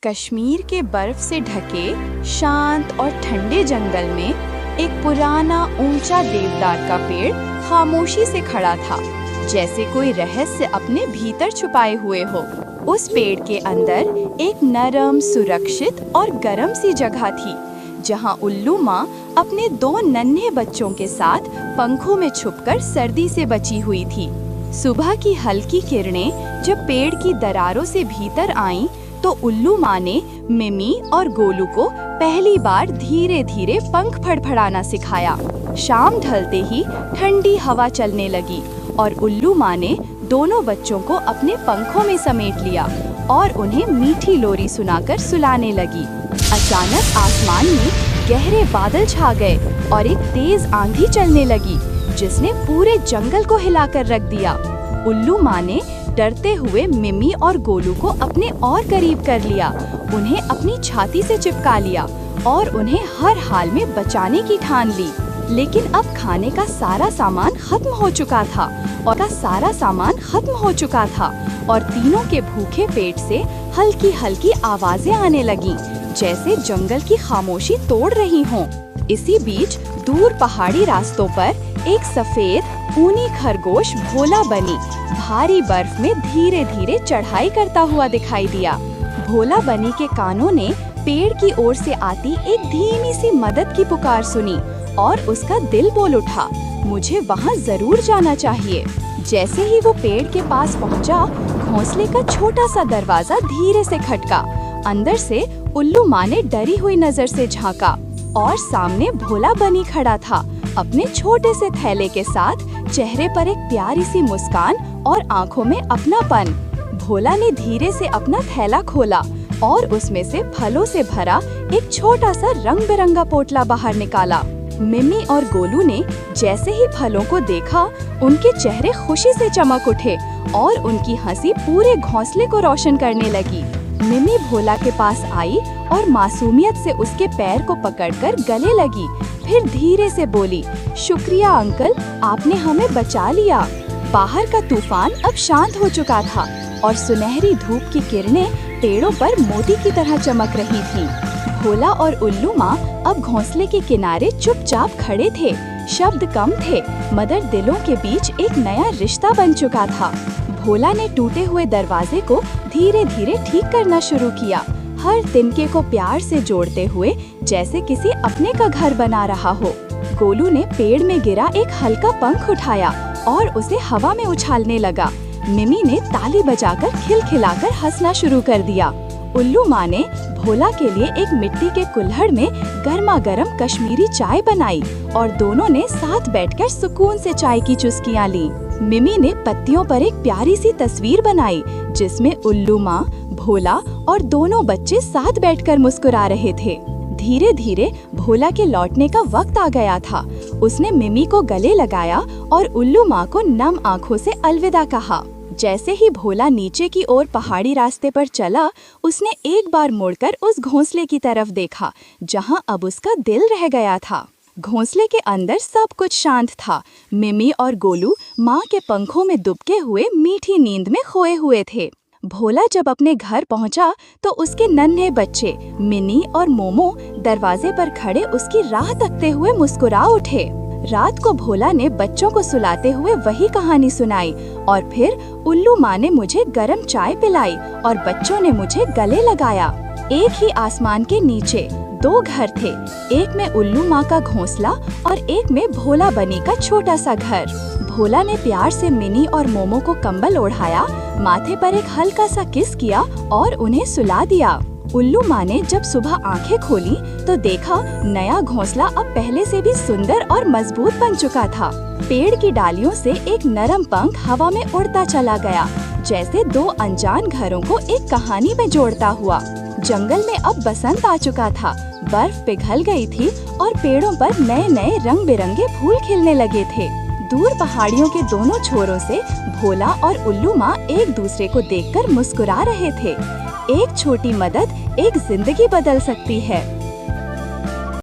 कश्मीर के बर्फ से ढके शांत और ठंडे जंगल में एक पुराना ऊंचा देवदार का पेड़ खामोशी से खड़ा था, जैसे कोई रहस्य अपने भीतर छुपाए हुए हो। उस पेड़ के अंदर एक नरम, सुरक्षित और गर्म सी जगह थी, जहां उल्लू माँ अपने 2 नन्हे बच्चों के साथ पंखों में छुपकर सर्दी से बची हुई थी। सुबह की हल्की किरणें जब पेड़ की दरारों से भीतर आईं, तो उल्लू माँ ने मिमी और गोलू को पहली बार धीरे धीरे पंख फड़फड़ाना सिखाया। शाम ढलते ही ठंडी हवा चलने लगी और उल्लू माँ ने दोनों बच्चों को अपने पंखों में समेट लिया और उन्हें मीठी लोरी सुनाकर सुलाने लगी। अचानक आसमान में गहरे बादल छा गए और एक तेज आंधी चलने लगी, जिसने पूरे जंगल को हिलाकर रख दिया। उल्लू माँ ने डरते हुए मिमी और गोलू को अपने और करीब कर लिया, उन्हें अपनी छाती से चिपका लिया और उन्हें हर हाल में बचाने की ठान ली। लेकिन अब खाने का सारा सामान खत्म हो चुका था और तीनों के भूखे पेट से हल्की हल्की आवाजें आने लगीं, जैसे जंगल की खामोशी तोड़ रही हों। इसी बीच दूर पहाड़ी रास्तों पर एक सफेद ऊनी खरगोश भोला बनी भारी बर्फ में धीरे धीरे चढ़ाई करता हुआ दिखाई दिया। भोला बनी के कानों ने पेड़ की ओर से आती एक धीमी सी मदद की पुकार सुनी और उसका दिल बोल उठा, मुझे वहाँ जरूर जाना चाहिए। जैसे ही वो पेड़ के पास पहुँचा, घोंसले का छोटा सा दरवाजा धीरे से खटका। अंदर से उल्लू माँ ने डरी हुई नजर से झांका और सामने भोला बनी खड़ा था, अपने छोटे से थैले के साथ, चेहरे पर एक प्यारी सी मुस्कान और आंखों में अपनापन। भोला ने धीरे से अपना थैला खोला और उसमें से फलों से भरा एक छोटा सा रंग बिरंगा पोटला बाहर निकाला। मिमी और गोलू ने जैसे ही फलों को देखा, उनके चेहरे खुशी से चमक उठे और उनकी हंसी पूरे घोंसले को रोशन करने लगी। मिमी भोला के पास आई और मासूमियत से उसके पैर को पकड़कर गले लगी, फिर धीरे से बोली, शुक्रिया अंकल, आपने हमें बचा लिया। बाहर का तूफान अब शांत हो चुका था और सुनहरी धूप की किरणें पेड़ों पर मोती की तरह चमक रही थीं। भोला और उल्लू माँ अब घोंसले के किनारे चुपचाप खड़े थे। शब्द कम थे, मगर दिलों के बीच एक नया रिश्ता बन चुका था। भोला ने टूटे हुए दरवाजे को धीरे धीरे ठीक करना शुरू किया, हर तिनके को प्यार से जोड़ते हुए, जैसे किसी अपने का घर बना रहा हो। गोलू ने पेड़ में गिरा एक हल्का पंख उठाया और उसे हवा में उछालने लगा। मिमी ने ताली बजाकर खिलखिलाकर हंसना शुरू कर दिया। उल्लू माँ ने भोला के लिए एक मिट्टी के कुल्हड़ में गर्मा गर्म कश्मीरी चाय बनाई और दोनों ने साथ बैठकर सुकून से चाय की चुस्कियाँ ली। मिमी ने पत्तियों पर एक प्यारी सी तस्वीर बनाई, जिसमें उल्लू माँ, भोला और दोनों बच्चे साथ बैठकर मुस्कुरा रहे थे। धीरे धीरे भोला के लौटने का वक्त आ गया था। उसने मिमी को गले लगाया और उल्लू माँ को नम आँखों से अलविदा कहा। जैसे ही भोला नीचे की ओर पहाड़ी रास्ते पर चला, उसने एक बार मुड़कर उस घोंसले की तरफ देखा, जहां अब उसका दिल रह गया था। घोंसले के अंदर सब कुछ शांत था। मिमी और गोलू माँ के पंखों में दुबके हुए मीठी नींद में खोए हुए थे। भोला जब अपने घर पहुंचा, तो उसके नन्हे बच्चे मिनी और मोमो दरवाजे पर खड़े उसकी राह तकते हुए मुस्कुरा उठे। रात को भोला ने बच्चों को सुलाते हुए वही कहानी सुनाई और फिर उल्लू माँ ने मुझे गर्म चाय पिलाई और बच्चों ने मुझे गले लगाया। एक ही आसमान के नीचे 2 घर थे, एक में उल्लू माँ का घोंसला और एक में भोला बनी का छोटा सा घर। भोला ने प्यार से मिनी और मोमो को कंबल ओढ़ाया, माथे पर एक हल्का सा किस किया और उन्हें सुला दिया। उल्लू माँ ने जब सुबह आंखें खोली, तो देखा नया घोंसला अब पहले से भी सुंदर और मजबूत बन चुका था। पेड़ की डालियों से एक नरम पंख हवा में उड़ता चला गया, जैसे 2 अनजान घरों को एक कहानी में जोड़ता हुआ। जंगल में अब बसंत आ चुका था, बर्फ पिघल गई थी और पेड़ों पर नए नए रंग बिरंगे फूल खिलने लगे थे। दूर पहाड़ियों के दोनों छोरों से भोला और उल्लू माँ एक दूसरे को देखकर मुस्कुरा रहे थे। एक छोटी मदद एक जिंदगी बदल सकती है।